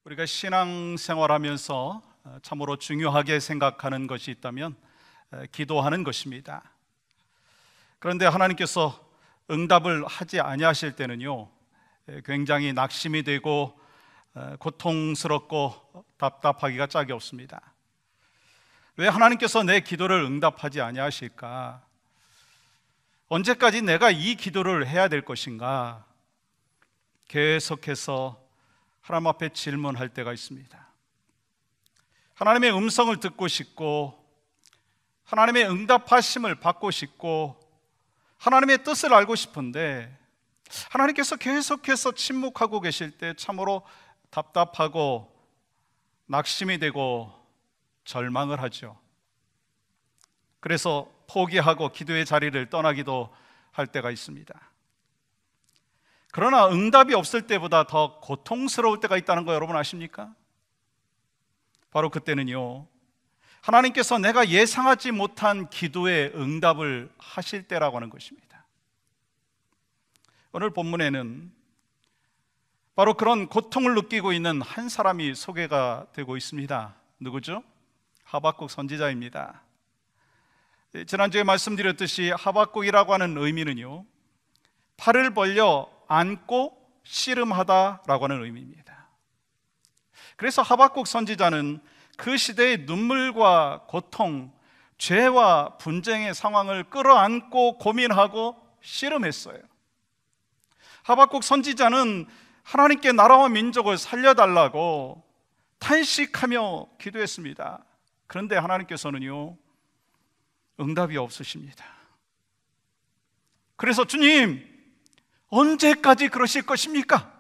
우리가 신앙생활하면서 참으로 중요하게 생각하는 것이 있다면 기도하는 것입니다. 그런데 하나님께서 응답을 하지 아니하실 때는요, 굉장히 낙심이 되고 고통스럽고 답답하기가 짝이 없습니다. 왜 하나님께서 내 기도를 응답하지 아니하실까? 언제까지 내가 이 기도를 해야 될 것인가? 계속해서 하나님 앞에 질문할 때가 있습니다. 하나님의 음성을 듣고 싶고, 하나님의 응답하심을 받고 싶고, 하나님의 뜻을 알고 싶은데 하나님께서 계속해서 침묵하고 계실 때 참으로 답답하고 낙심이 되고 절망을 하죠. 그래서 포기하고 기도의 자리를 떠나기도 할 때가 있습니다. 그러나 응답이 없을 때보다 더 고통스러울 때가 있다는 거 여러분 아십니까? 바로 그때는요, 하나님께서 내가 예상하지 못한 기도의 응답을 하실 때라고 하는 것입니다. 오늘 본문에는 바로 그런 고통을 느끼고 있는 한 사람이 소개가 되고 있습니다. 누구죠? 하박국 선지자입니다. 지난주에 말씀드렸듯이 하박국이라고 하는 의미는요, 팔을 벌려 안고 씨름하다라고 하는 의미입니다. 그래서 하박국 선지자는 그 시대의 눈물과 고통, 죄와 분쟁의 상황을 끌어안고 고민하고 씨름했어요. 하박국 선지자는 하나님께 나라와 민족을 살려달라고 탄식하며 기도했습니다. 그런데 하나님께서는요, 응답이 없으십니다. 그래서 주님, 언제까지 그러실 것입니까?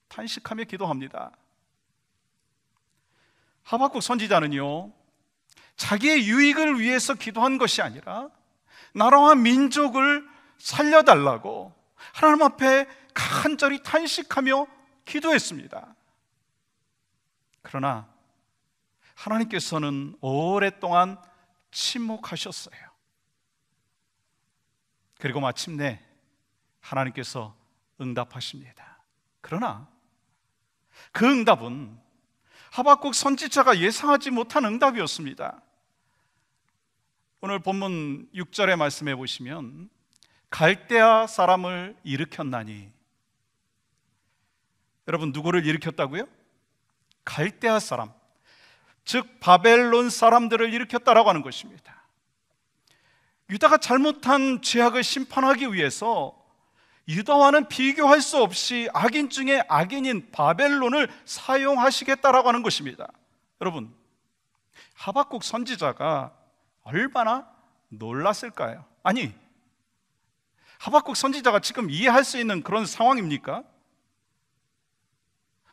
탄식하며 기도합니다. 하박국 선지자는요, 자기의 유익을 위해서 기도한 것이 아니라 나라와 민족을 살려달라고 하나님 앞에 간절히 탄식하며 기도했습니다. 그러나 하나님께서는 오랫동안 침묵하셨어요. 그리고 마침내 하나님께서 응답하십니다. 그러나 그 응답은 하박국 선지자가 예상하지 못한 응답이었습니다. 오늘 본문 6절의 말씀해 보시면 갈대아 사람을 일으켰나니, 여러분 누구를 일으켰다고요? 갈대아 사람, 즉 바벨론 사람들을 일으켰다라고 하는 것입니다. 유다가 잘못한 죄악을 심판하기 위해서 유다와는 비교할 수 없이 악인 중에 악인인 바벨론을 사용하시겠다라고 하는 것입니다. 여러분, 하박국 선지자가 얼마나 놀랐을까요? 아니, 하박국 선지자가 지금 이해할 수 있는 그런 상황입니까?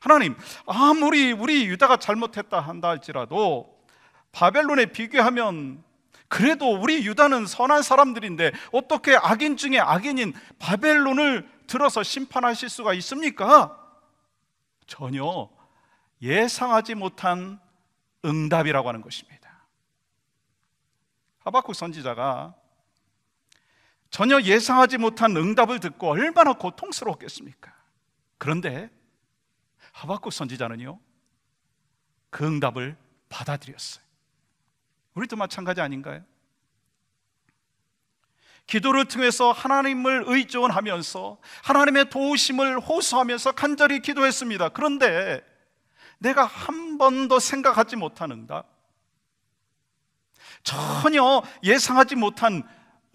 하나님, 아무리 우리 유다가 잘못했다 한다 할지라도 바벨론에 비교하면 그래도 우리 유다는 선한 사람들인데 어떻게 악인 중에 악인인 바벨론을 들어서 심판하실 수가 있습니까? 전혀 예상하지 못한 응답이라고 하는 것입니다. 하박국 선지자가 전혀 예상하지 못한 응답을 듣고 얼마나 고통스러웠겠습니까? 그런데 하박국 선지자는요, 그 응답을 받아들였어요. 우리도 마찬가지 아닌가요? 기도를 통해서 하나님을 의존하면서 하나님의 도우심을 호소하면서 간절히 기도했습니다. 그런데 내가 한 번도 생각하지 못한 응답, 전혀 예상하지 못한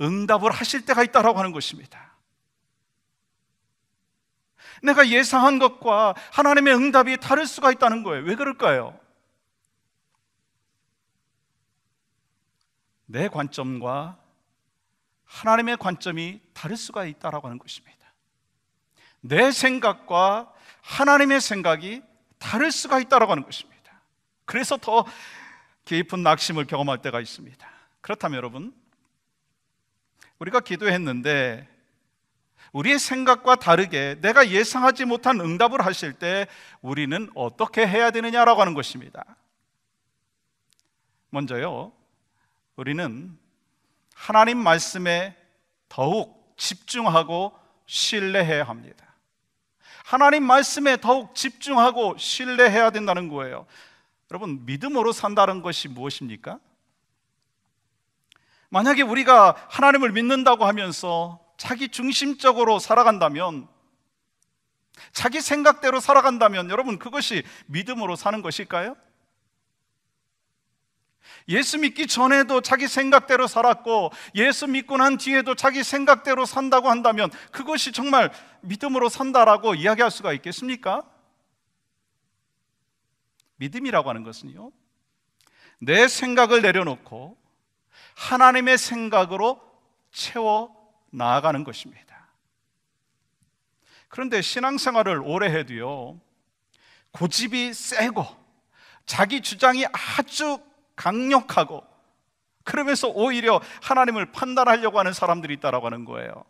응답을 하실 때가 있다라고 하는 것입니다. 내가 예상한 것과 하나님의 응답이 다를 수가 있다는 거예요. 왜 그럴까요? 내 관점과 하나님의 관점이 다를 수가 있다라고 하는 것입니다. 내 생각과 하나님의 생각이 다를 수가 있다라고 하는 것입니다. 그래서 더 깊은 낙심을 경험할 때가 있습니다. 그렇다면 여러분, 우리가 기도했는데 우리의 생각과 다르게 내가 예상하지 못한 응답을 하실 때 우리는 어떻게 해야 되느냐라고 하는 것입니다. 먼저요, 우리는 하나님 말씀에 더욱 집중하고 신뢰해야 합니다. 하나님 말씀에 더욱 집중하고 신뢰해야 된다는 거예요. 여러분, 믿음으로 산다는 것이 무엇입니까? 만약에 우리가 하나님을 믿는다고 하면서 자기 중심적으로 살아간다면, 자기 생각대로 살아간다면 여러분, 그것이 믿음으로 사는 것일까요? 예수 믿기 전에도 자기 생각대로 살았고 예수 믿고 난 뒤에도 자기 생각대로 산다고 한다면 그것이 정말 믿음으로 산다라고 이야기할 수가 있겠습니까? 믿음이라고 하는 것은요, 내 생각을 내려놓고 하나님의 생각으로 채워 나아가는 것입니다. 그런데 신앙생활을 오래 해도요, 고집이 세고 자기 주장이 아주 강력하고 그러면서 오히려 하나님을 판단하려고 하는 사람들이 있다라고 하는 거예요.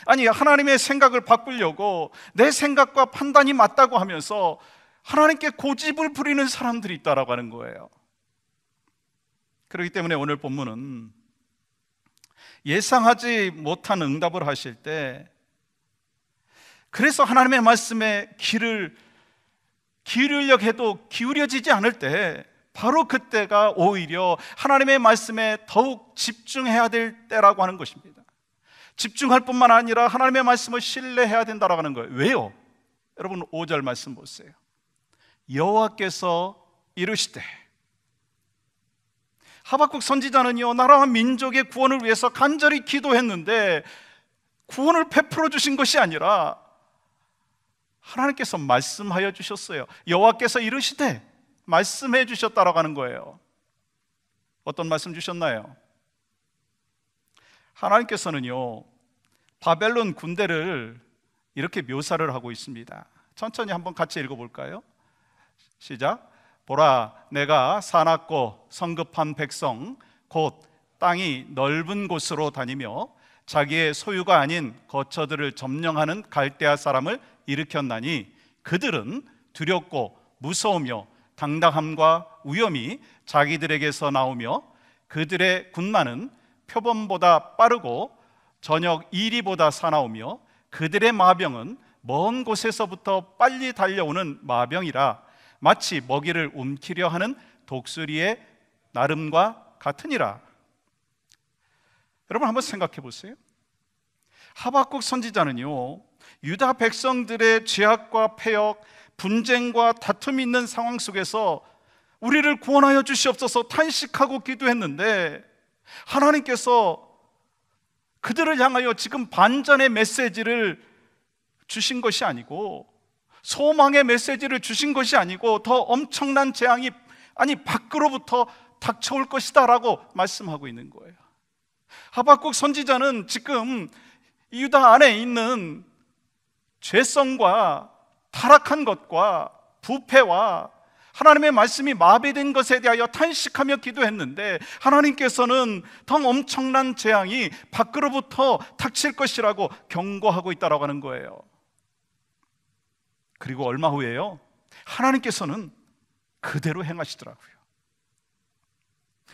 아니, 하나님의 생각을 바꾸려고 내 생각과 판단이 맞다고 하면서 하나님께 고집을 부리는 사람들이 있다라고 하는 거예요. 그렇기 때문에 오늘 본문은 예상하지 못한 응답을 하실 때, 그래서 하나님의 말씀에 귀를 기울이려고 해도 기울여지지 않을 때, 바로 그때가 오히려 하나님의 말씀에 더욱 집중해야 될 때라고 하는 것입니다. 집중할 뿐만 아니라 하나님의 말씀을 신뢰해야 된다라고 하는 거예요. 왜요? 여러분 5절 말씀 보세요. 여호와께서 이르시되, 하박국 선지자는요, 나라와 민족의 구원을 위해서 간절히 기도했는데 구원을 베풀어 주신 것이 아니라 하나님께서 말씀하여 주셨어요. 여호와께서 이르시되 말씀해 주셨다라고 하는 거예요. 어떤 말씀 주셨나요? 하나님께서는요, 바벨론 군대를 이렇게 묘사를 하고 있습니다. 천천히 한번 같이 읽어볼까요? 시작. 보라, 내가 사납고 성급한 백성 곧 땅이 넓은 곳으로 다니며 자기의 소유가 아닌 거처들을 점령하는 갈대아 사람을 일으켰나니 그들은 두렵고 무서우며 당당함과 위엄이 자기들에게서 나오며 그들의 군마는 표범보다 빠르고 저녁 이리보다 사나우며 그들의 마병은 먼 곳에서부터 빨리 달려오는 마병이라 마치 먹이를 움키려 하는 독수리의 나름과 같으니라. 여러분 한번 생각해 보세요. 하박국 선지자는요, 유다 백성들의 죄악과 패역, 분쟁과 다툼이 있는 상황 속에서 우리를 구원하여 주시옵소서 탄식하고 기도했는데, 하나님께서 그들을 향하여 지금 반전의 메시지를 주신 것이 아니고, 소망의 메시지를 주신 것이 아니고 더 엄청난 재앙이 밖으로부터 닥쳐올 것이다 라고 말씀하고 있는 거예요. 하박국 선지자는 지금 유다 안에 있는 죄성과 타락한 것과 부패와 하나님의 말씀이 마비된 것에 대하여 탄식하며 기도했는데, 하나님께서는 더 엄청난 재앙이 밖으로부터 닥칠 것이라고 경고하고 있다고 하는 거예요. 그리고 얼마 후에요, 하나님께서는 그대로 행하시더라고요.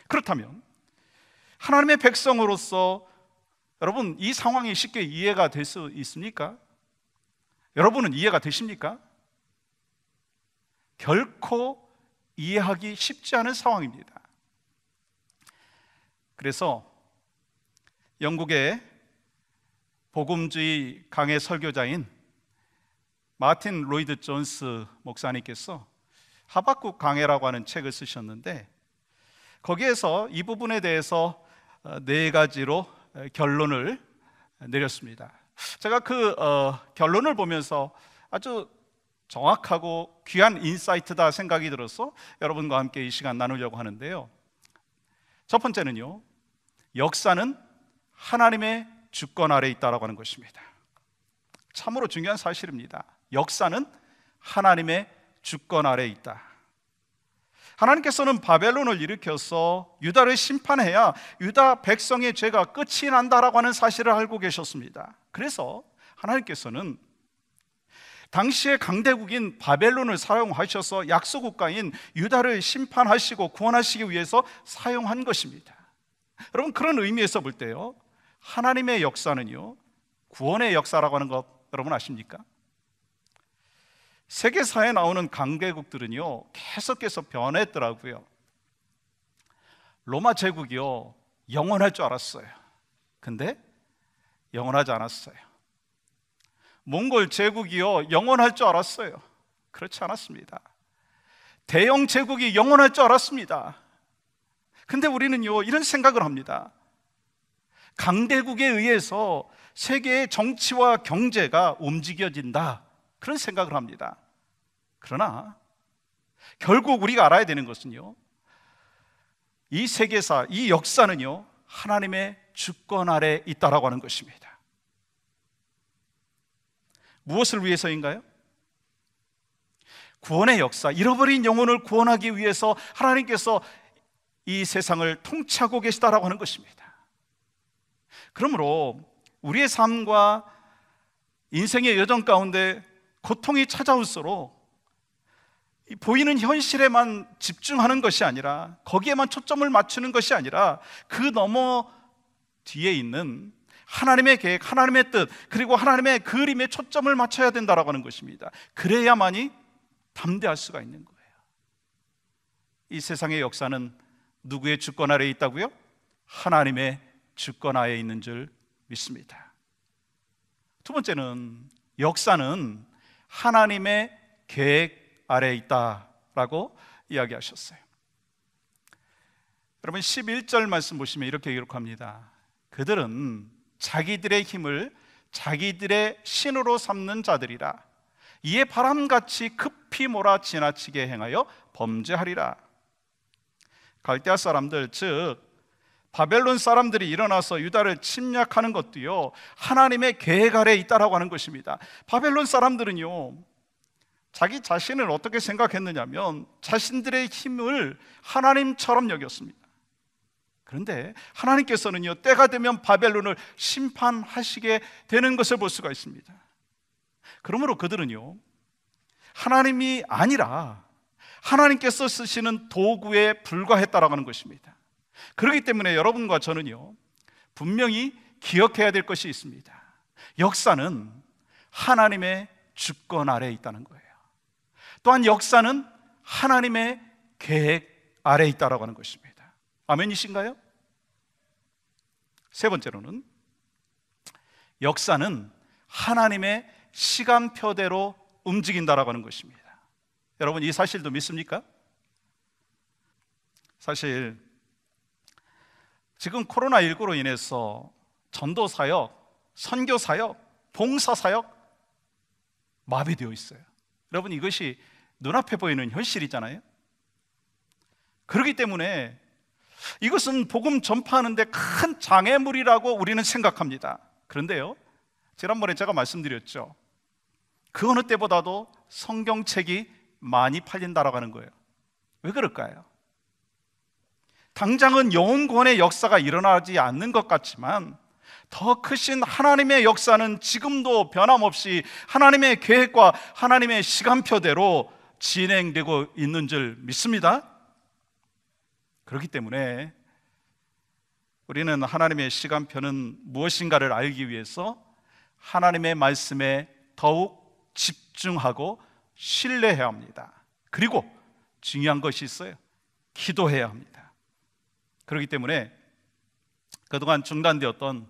그렇다면 하나님의 백성으로서 여러분, 이 상황이 쉽게 이해가 될 수 있습니까? 여러분은 이해가 되십니까? 결코 이해하기 쉽지 않은 상황입니다. 그래서 영국의 복음주의 강해 설교자인 마틴 로이드 존스 목사님께서 하박국 강해라고 하는 책을 쓰셨는데, 거기에서 이 부분에 대해서 4가지로 결론을 내렸습니다. 제가 그 결론을 보면서 아주 정확하고 귀한 인사이트다 생각이 들어서 여러분과 함께 이 시간 나누려고 하는데요. 첫 번째는요, 역사는 하나님의 주권 아래 있다라고 하는 것입니다. 참으로 중요한 사실입니다. 역사는 하나님의 주권 아래 있다. 하나님께서는 바벨론을 일으켜서 유다를 심판해야 유다 백성의 죄가 끝이 난다라고 하는 사실을 알고 계셨습니다. 그래서 하나님께서는 당시의 강대국인 바벨론을 사용하셔서 약소국가인 유다를 심판하시고 구원하시기 위해서 사용한 것입니다. 여러분, 그런 의미에서 볼 때요, 하나님의 역사는요, 구원의 역사라고 하는 것 여러분 아십니까? 세계사에 나오는 강대국들은요 계속해서 변했더라고요. 로마 제국이요 영원할 줄 알았어요. 근데 영원하지 않았어요. 몽골 제국이요 영원할 줄 알았어요. 그렇지 않았습니다. 대영 제국이 영원할 줄 알았습니다. 근데 우리는요 이런 생각을 합니다. 강대국에 의해서 세계의 정치와 경제가 움직여진다, 그런 생각을 합니다. 그러나 결국 우리가 알아야 되는 것은요, 이 세계사, 이 역사는요 하나님의 주권 아래 있다라고 하는 것입니다. 무엇을 위해서인가요? 구원의 역사, 잃어버린 영혼을 구원하기 위해서 하나님께서 이 세상을 통치하고 계시다라고 하는 것입니다. 그러므로 우리의 삶과 인생의 여정 가운데 고통이 찾아올수록 보이는 현실에만 집중하는 것이 아니라, 거기에만 초점을 맞추는 것이 아니라 그 너머 뒤에 있는 하나님의 계획, 하나님의 뜻, 그리고 하나님의 그림에 초점을 맞춰야 된다라고 하는 것입니다. 그래야만이 담대할 수가 있는 거예요. 이 세상의 역사는 누구의 주권 아래에 있다고요? 하나님의 주권 아래에 있는 줄 믿습니다. 두 번째는 역사는 하나님의 계획 아래에 있다라고 이야기하셨어요. 여러분 11절 말씀 보시면 이렇게 기록합니다. 그들은 자기들의 힘을 자기들의 신으로 삼는 자들이라. 이에 바람같이 급히 몰아 지나치게 행하여 범죄하리라. 갈대아 사람들, 즉 바벨론 사람들이 일어나서 유다를 침략하는 것도요 하나님의 계획 아래에 있다라고 하는 것입니다. 바벨론 사람들은요 자기 자신을 어떻게 생각했느냐면 자신들의 힘을 하나님처럼 여겼습니다. 그런데 하나님께서는요 때가 되면 바벨론을 심판하시게 되는 것을 볼 수가 있습니다. 그러므로 그들은요 하나님이 아니라 하나님께서 쓰시는 도구에 불과했다라고 하는 것입니다. 그렇기 때문에 여러분과 저는요 분명히 기억해야 될 것이 있습니다. 역사는 하나님의 주권 아래에 있다는 거예요. 또한 역사는 하나님의 계획 아래에 있다라고 하는 것입니다. 아멘이신가요? 세 번째로는 역사는 하나님의 시간표대로 움직인다라고 하는 것입니다. 여러분 이 사실도 믿습니까? 사실 지금 코로나19로 인해서 전도 사역, 선교 사역, 봉사 사역 마비되어 있어요. 여러분 이것이 눈앞에 보이는 현실이잖아요. 그렇기 때문에 이것은 복음 전파하는데 큰 장애물이라고 우리는 생각합니다. 그런데요 지난번에 제가 말씀드렸죠. 그 어느 때보다도 성경책이 많이 팔린다라고 하는 거예요. 왜 그럴까요? 당장은 영혼구원의 역사가 일어나지 않는 것 같지만 더 크신 하나님의 역사는 지금도 변함없이 하나님의 계획과 하나님의 시간표대로 진행되고 있는 줄 믿습니다. 그렇기 때문에 우리는 하나님의 시간표는 무엇인가를 알기 위해서 하나님의 말씀에 더욱 집중하고 신뢰해야 합니다. 그리고 중요한 것이 있어요. 기도해야 합니다. 그렇기 때문에 그동안 중단되었던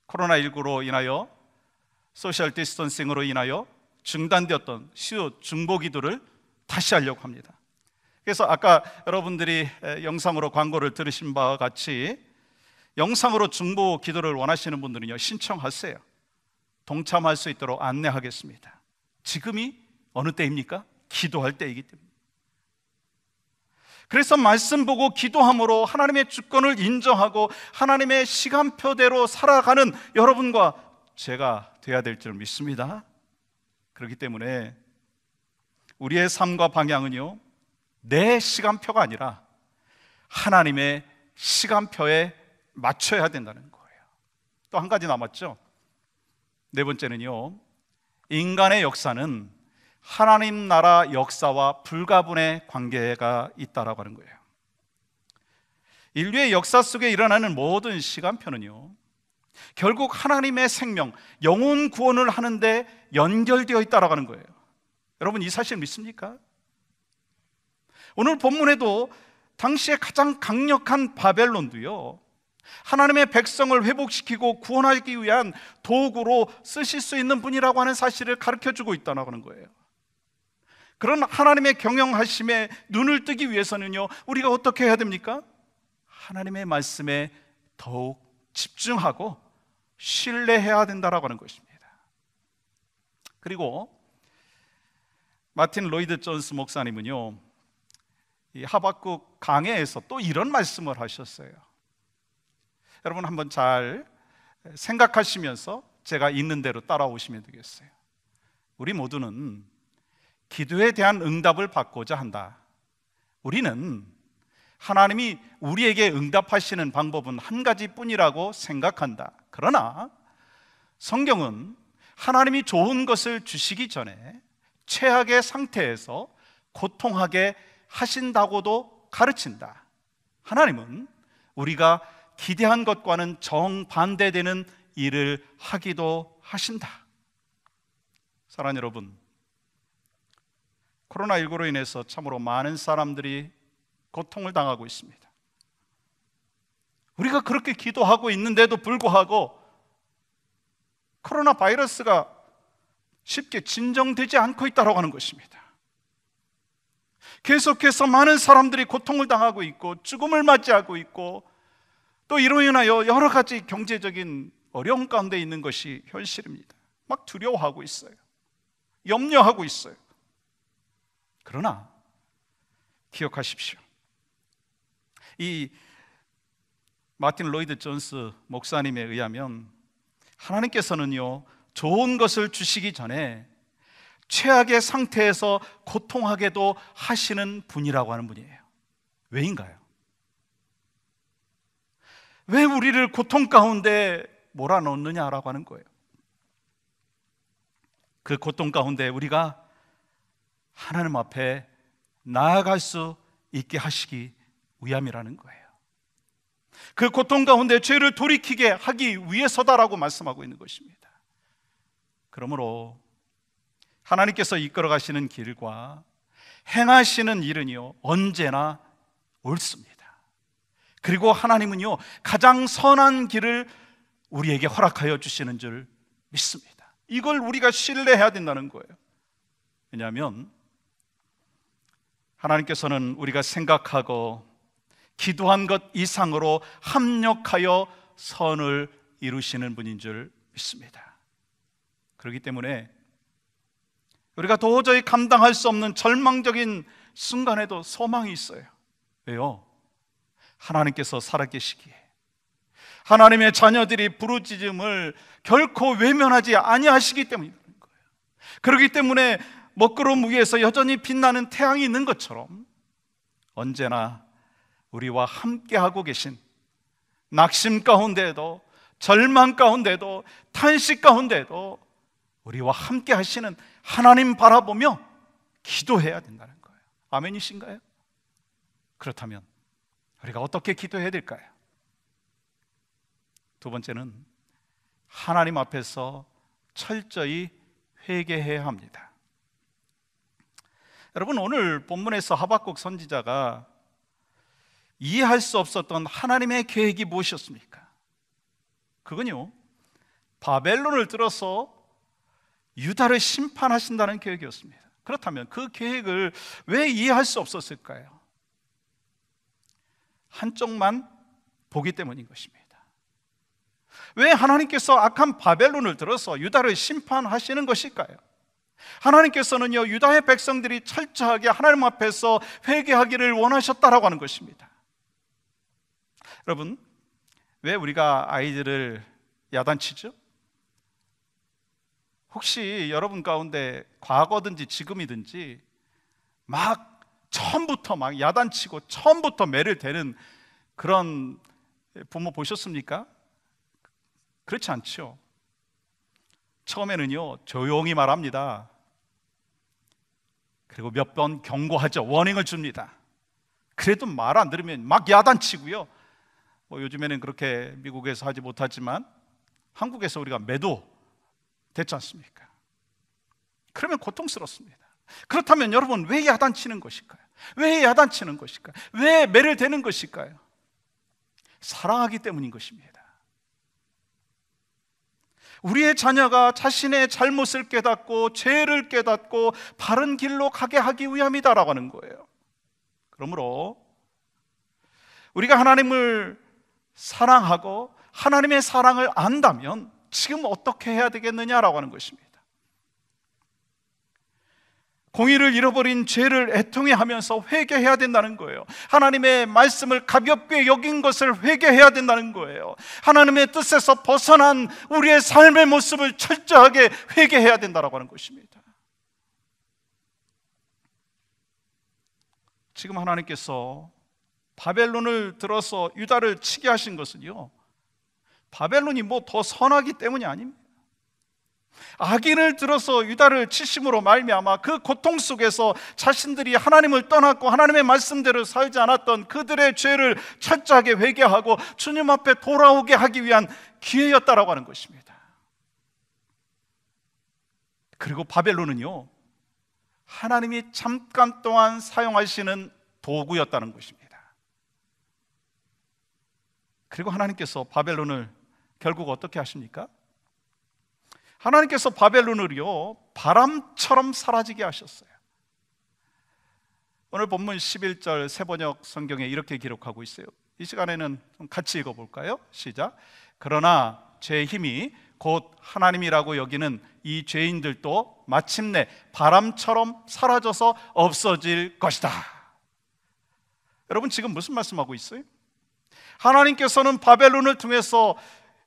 코로나19로 인하여 소셜 디스턴싱으로 인하여 중단되었던 수요 중보 기도를 다시 하려고 합니다. 그래서 아까 여러분들이 영상으로 광고를 들으신 바와 같이 영상으로 중보 기도를 원하시는 분들은요 신청하세요. 동참할 수 있도록 안내하겠습니다. 지금이 어느 때입니까? 기도할 때이기 때문에. 그래서 말씀 보고 기도함으로 하나님의 주권을 인정하고 하나님의 시간표대로 살아가는 여러분과 제가 돼야 될 줄 믿습니다. 그렇기 때문에 우리의 삶과 방향은요 내 시간표가 아니라 하나님의 시간표에 맞춰야 된다는 거예요. 또 한 가지 남았죠. 네 번째는요 인간의 역사는 하나님 나라 역사와 불가분의 관계가 있다라고 하는 거예요. 인류의 역사 속에 일어나는 모든 시간표는요 결국 하나님의 생명, 영혼 구원을 하는데 연결되어 있다라고 하는 거예요. 여러분, 이 사실 믿습니까? 오늘 본문에도 당시에 가장 강력한 바벨론도요, 하나님의 백성을 회복시키고 구원하기 위한 도구로 쓰실 수 있는 분이라고 하는 사실을 가르쳐주고 있다고 하는 거예요. 그런 하나님의 경영하심에 눈을 뜨기 위해서는요, 우리가 어떻게 해야 됩니까? 하나님의 말씀에 더욱 집중하고 신뢰해야 된다라고 하는 것입니다. 그리고 마틴 로이드 존스 목사님은요, 이 하박국 강해에서 또 이런 말씀을 하셨어요. 여러분 한번 잘 생각하시면서 제가 있는 대로 따라오시면 되겠어요. 우리 모두는 기도에 대한 응답을 받고자 한다. 우리는 하나님이 우리에게 응답하시는 방법은 한 가지뿐이라고 생각한다. 그러나 성경은 하나님이 좋은 것을 주시기 전에 최악의 상태에서 고통하게 하신다고도 가르친다. 하나님은 우리가 기대한 것과는 정반대되는 일을 하기도 하신다. 사랑하는 여러분, 코로나19로 인해서 참으로 많은 사람들이 고통을 당하고 있습니다. 우리가 그렇게 기도하고 있는데도 불구하고 코로나 바이러스가 쉽게 진정되지 않고 있다고 하는 것입니다. 계속해서 많은 사람들이 고통을 당하고 있고 죽음을 맞이하고 있고, 또 이로 인하여 여러 가지 경제적인 어려움 가운데 있는 것이 현실입니다. 막 두려워하고 있어요. 염려하고 있어요. 그러나 기억하십시오. 이 마틴 로이드 존스 목사님에 의하면 하나님께서는요, 좋은 것을 주시기 전에 최악의 상태에서 고통하게도 하시는 분이라고 하는 분이에요. 왜인가요? 왜 우리를 고통 가운데 몰아넣느냐라고 하는 거예요. 그 고통 가운데 우리가 하나님 앞에 나아갈 수 있게 하시기 위함이라는 거예요. 그 고통 가운데 죄를 돌이키게 하기 위해서다라고 말씀하고 있는 것입니다. 그러므로 하나님께서 이끌어 가시는 길과 행하시는 일은요, 언제나 옳습니다. 그리고 하나님은요, 가장 선한 길을 우리에게 허락하여 주시는 줄 믿습니다. 이걸 우리가 신뢰해야 된다는 거예요. 왜냐하면 하나님께서는 우리가 생각하고 기도한 것 이상으로 합력하여 선을 이루시는 분인 줄 믿습니다. 그렇기 때문에 우리가 도저히 감당할 수 없는 절망적인 순간에도 소망이 있어요. 왜요? 하나님께서 살아계시기에, 하나님의 자녀들이 부르짖음을 결코 외면하지 아니하시기 때문인 거예요. 그렇기 때문에 먹구름 위에서 여전히 빛나는 태양이 있는 것처럼 언제나 우리와 함께하고 계신, 낙심 가운데에도 절망 가운데도 탄식 가운데도 우리와 함께 하시는 하나님 바라보며 기도해야 된다는 거예요. 아멘이신가요? 그렇다면 우리가 어떻게 기도해야 될까요? 두 번째는 하나님 앞에서 철저히 회개해야 합니다. 여러분, 오늘 본문에서 하박국 선지자가 이해할 수 없었던 하나님의 계획이 무엇이었습니까? 그건요, 바벨론을 들어서 유다를 심판하신다는 계획이었습니다. 그렇다면 그 계획을 왜 이해할 수 없었을까요? 한쪽만 보기 때문인 것입니다. 왜 하나님께서 악한 바벨론을 들어서 유다를 심판하시는 것일까요? 하나님께서는요, 유다의 백성들이 철저하게 하나님 앞에서 회개하기를 원하셨다라고 하는 것입니다. 여러분, 왜 우리가 아이들을 야단치죠? 혹시 여러분 가운데 과거든지 지금이든지 막 처음부터 막 야단치고 처음부터 매를 대는 그런 부모 보셨습니까? 그렇지 않죠. 처음에는요, 조용히 말합니다. 그리고 몇 번 경고하죠. 워닝을 줍니다. 그래도 말 안 들으면 막 야단치고요. 요즘에는 그렇게 미국에서 하지 못하지만 한국에서 우리가 매도 됐지 않습니까? 그러면 고통스럽습니다. 그렇다면 여러분, 왜 야단치는 것일까요? 왜 야단치는 것일까요? 왜 매를 대는 것일까요? 사랑하기 때문인 것입니다. 우리의 자녀가 자신의 잘못을 깨닫고 죄를 깨닫고 바른 길로 가게 하기 위함이다라고 하는 거예요. 그러므로 우리가 하나님을 사랑하고 하나님의 사랑을 안다면 지금 어떻게 해야 되겠느냐라고 하는 것입니다. 공의를 잃어버린 죄를 애통해 하면서 회개해야 된다는 거예요. 하나님의 말씀을 가볍게 여긴 것을 회개해야 된다는 거예요. 하나님의 뜻에서 벗어난 우리의 삶의 모습을 철저하게 회개해야 된다고 하는 것입니다. 지금 하나님께서 바벨론을 들어서 유다를 치게 하신 것은요, 바벨론이 뭐 더 선하기 때문이 아닙니다. 악인을 들어서 유다를 치심으로 말미암아 그 고통 속에서 자신들이 하나님을 떠났고 하나님의 말씀대로 살지 않았던 그들의 죄를 철저하게 회개하고 주님 앞에 돌아오게 하기 위한 기회였다라고 하는 것입니다. 그리고 바벨론은요, 하나님이 잠깐 동안 사용하시는 도구였다는 것입니다. 그리고 하나님께서 바벨론을 결국 어떻게 하십니까? 하나님께서 바벨론을요, 바람처럼 사라지게 하셨어요. 오늘 본문 11절 세번역 성경에 이렇게 기록하고 있어요. 이 시간에는 좀 같이 읽어볼까요? 시작. 그러나 죄의 힘이 곧 하나님이라고 여기는 이 죄인들도 마침내 바람처럼 사라져서 없어질 것이다. 여러분, 지금 무슨 말씀하고 있어요? 하나님께서는 바벨론을 통해서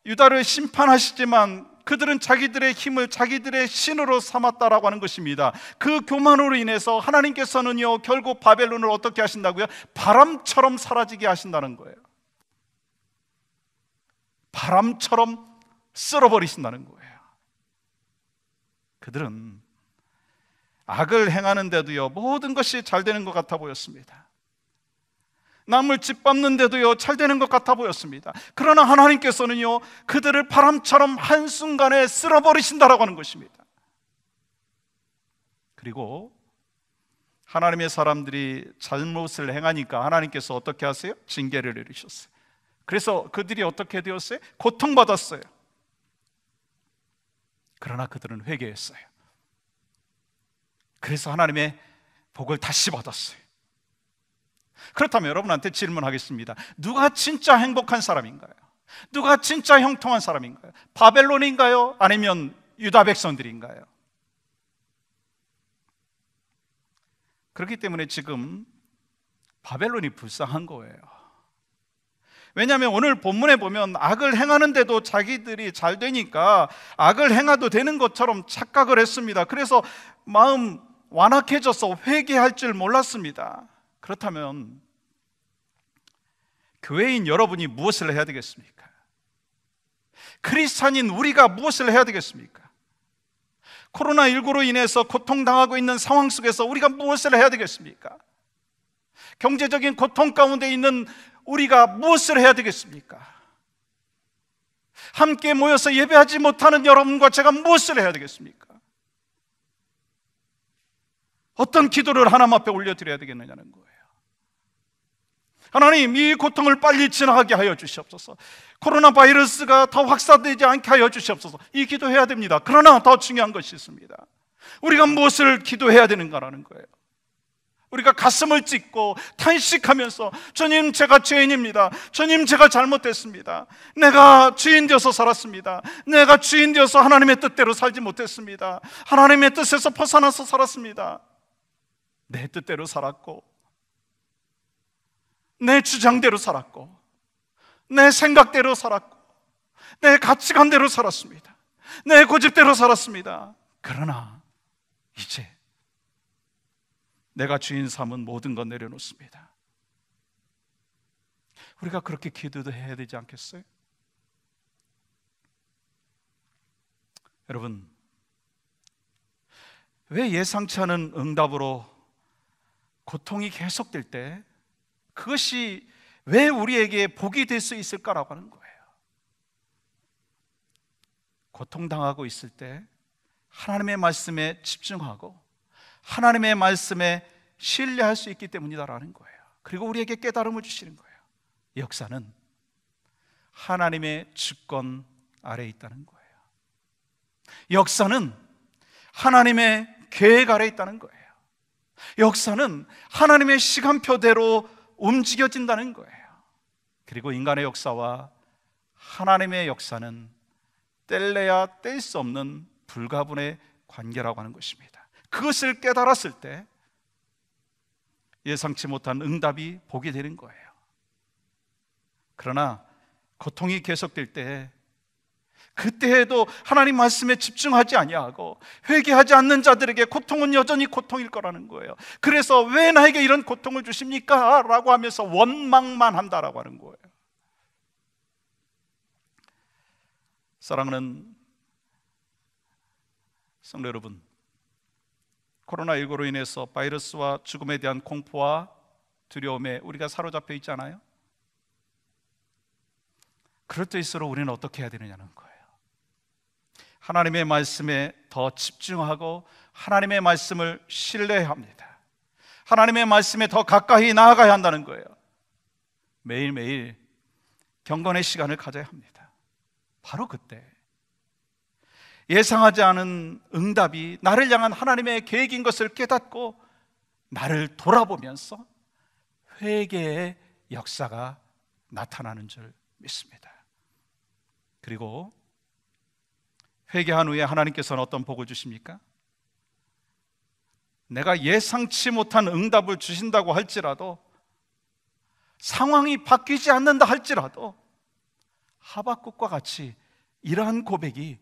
유다를 심판하시지만 그들은 자기들의 힘을 자기들의 신으로 삼았다라고 하는 것입니다. 그 교만으로 인해서 하나님께서는요, 결국 바벨론을 어떻게 하신다고요? 바람처럼 사라지게 하신다는 거예요. 바람처럼 쓸어버리신다는 거예요. 그들은 악을 행하는데도요, 모든 것이 잘 되는 것 같아 보였습니다. 남을 짓밟는데도요, 잘 되는 것 같아 보였습니다. 그러나 하나님께서는요, 그들을 바람처럼 한순간에 쓸어버리신다라고 하는 것입니다. 그리고 하나님의 사람들이 잘못을 행하니까 하나님께서 어떻게 하세요? 징계를 내리셨어요. 그래서 그들이 어떻게 되었어요? 고통받았어요. 그러나 그들은 회개했어요. 그래서 하나님의 복을 다시 받았어요. 그렇다면 여러분한테 질문하겠습니다. 누가 진짜 행복한 사람인가요? 누가 진짜 형통한 사람인가요? 바벨론인가요? 아니면 유다 백성들인가요? 그렇기 때문에 지금 바벨론이 불쌍한 거예요. 왜냐하면 오늘 본문에 보면 악을 행하는데도 자기들이 잘 되니까 악을 행해도 되는 것처럼 착각을 했습니다. 그래서 마음 완악해져서 회개할 줄 몰랐습니다. 그렇다면 교회인 여러분이 무엇을 해야 되겠습니까? 크리스찬인 우리가 무엇을 해야 되겠습니까? 코로나19로 인해서 고통당하고 있는 상황 속에서 우리가 무엇을 해야 되겠습니까? 경제적인 고통 가운데 있는 우리가 무엇을 해야 되겠습니까? 함께 모여서 예배하지 못하는 여러분과 제가 무엇을 해야 되겠습니까? 어떤 기도를 하나님 앞에 올려드려야 되겠느냐는 거예요. 하나님, 이 고통을 빨리 지나가게 하여 주시옵소서. 코로나 바이러스가 더 확산되지 않게 하여 주시옵소서. 이 기도해야 됩니다. 그러나 더 중요한 것이 있습니다. 우리가 무엇을 기도해야 되는가라는 거예요. 우리가 가슴을 찢고 탄식하면서 주님, 제가 죄인입니다. 주님, 제가 잘못했습니다. 내가 주인 되어서 살았습니다. 내가 주인 되어서 하나님의 뜻대로 살지 못했습니다. 하나님의 뜻에서 벗어나서 살았습니다. 내 뜻대로 살았고 내 주장대로 살았고 내 생각대로 살았고 내 가치관대로 살았습니다. 내 고집대로 살았습니다. 그러나 이제 내가 주인 삼은 모든 것 내려놓습니다. 우리가 그렇게 기도도 해야 되지 않겠어요? 여러분, 왜 예상치 않은 응답으로 고통이 계속될 때 그것이 왜 우리에게 복이 될 수 있을까라고 하는 거예요. 고통당하고 있을 때 하나님의 말씀에 집중하고 하나님의 말씀에 신뢰할 수 있기 때문이다라는 거예요. 그리고 우리에게 깨달음을 주시는 거예요. 역사는 하나님의 주권 아래에 있다는 거예요. 역사는 하나님의 계획 아래에 있다는 거예요. 역사는 하나님의 시간표대로 움직여진다는 거예요. 그리고 인간의 역사와 하나님의 역사는 뗄래야 뗄 수 없는 불가분의 관계라고 하는 것입니다. 그것을 깨달았을 때 예상치 못한 응답이 보게 되는 거예요. 그러나 고통이 계속될 때 그때에도 하나님 말씀에 집중하지 아니하고 회개하지 않는 자들에게 고통은 여전히 고통일 거라는 거예요. 그래서 왜 나에게 이런 고통을 주십니까? 라고 하면서 원망만 한다라고 하는 거예요. 사랑하는 성도 여러분, 코로나19로 인해서 바이러스와 죽음에 대한 공포와 두려움에 우리가 사로잡혀 있잖아요. 그럴 때일수록 우리는 어떻게 해야 되느냐는 거예요. 하나님의 말씀에 더 집중하고 하나님의 말씀을 신뢰해야 합니다. 하나님의 말씀에 더 가까이 나아가야 한다는 거예요. 매일매일 경건의 시간을 가져야 합니다. 바로 그때 예상하지 않은 응답이 나를 향한 하나님의 계획인 것을 깨닫고 나를 돌아보면서 회개의 역사가 나타나는 줄 믿습니다. 그리고 회개한 후에 하나님께서는 어떤 복을 주십니까? 내가 예상치 못한 응답을 주신다고 할지라도, 상황이 바뀌지 않는다 할지라도 하박국과 같이 이러한 고백이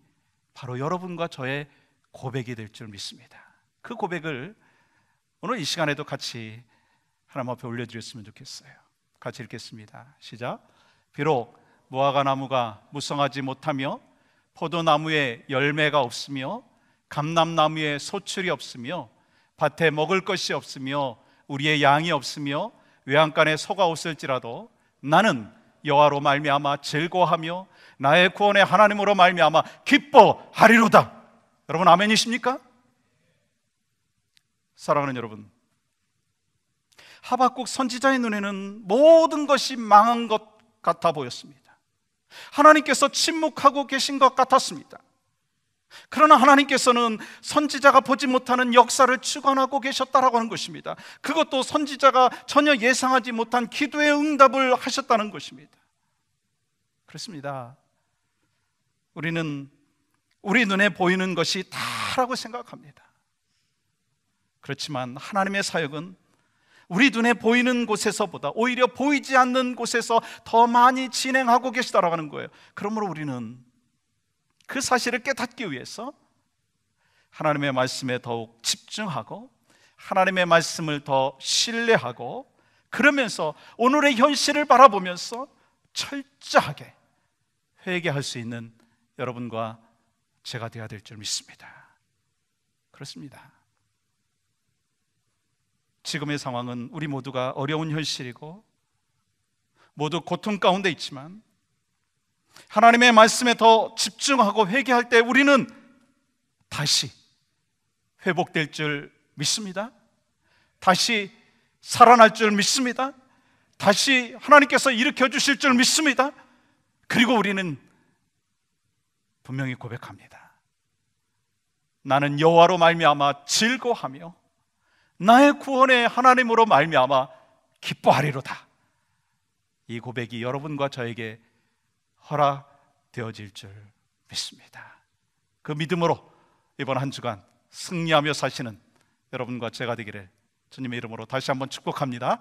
바로 여러분과 저의 고백이 될 줄 믿습니다. 그 고백을 오늘 이 시간에도 같이 하나님 앞에 올려드렸으면 좋겠어요. 같이 읽겠습니다. 시작. 비록 무화과 나무가 무성하지 못하며 포도나무에 열매가 없으며 감람나무에 소출이 없으며 밭에 먹을 것이 없으며 우리의 양이 없으며 외양간에 소가 없을지라도 나는 여호와로 말미암아 즐거워하며 나의 구원의 하나님으로 말미암아 기뻐하리로다. 여러분 아멘이십니까? 사랑하는 여러분, 하박국 선지자의 눈에는 모든 것이 망한 것 같아 보였습니다. 하나님께서 침묵하고 계신 것 같았습니다. 그러나 하나님께서는 선지자가 보지 못하는 역사를 주관하고 계셨다라고 하는 것입니다. 그것도 선지자가 전혀 예상하지 못한 기도의 응답을 하셨다는 것입니다. 그렇습니다. 우리는 우리 눈에 보이는 것이 다라고 생각합니다. 그렇지만 하나님의 사역은 우리 눈에 보이는 곳에서보다 오히려 보이지 않는 곳에서 더 많이 진행하고 계시다라고 하는 거예요. 그러므로 우리는 그 사실을 깨닫기 위해서 하나님의 말씀에 더욱 집중하고 하나님의 말씀을 더 신뢰하고, 그러면서 오늘의 현실을 바라보면서 철저하게 회개할 수 있는 여러분과 제가 되어야 될 줄 믿습니다. 그렇습니다. 지금의 상황은 우리 모두가 어려운 현실이고 모두 고통 가운데 있지만 하나님의 말씀에 더 집중하고 회개할 때 우리는 다시 회복될 줄 믿습니다. 다시 살아날 줄 믿습니다. 다시 하나님께서 일으켜 주실 줄 믿습니다. 그리고 우리는 분명히 고백합니다. 나는 여호와로 말미암아 즐거워하며 나의 구원의 하나님으로 말미암아 기뻐하리로다. 이 고백이 여러분과 저에게 허락되어질 줄 믿습니다. 그 믿음으로 이번 한 주간 승리하며 사시는 여러분과 제가 되기를 주님의 이름으로 다시 한번 축복합니다.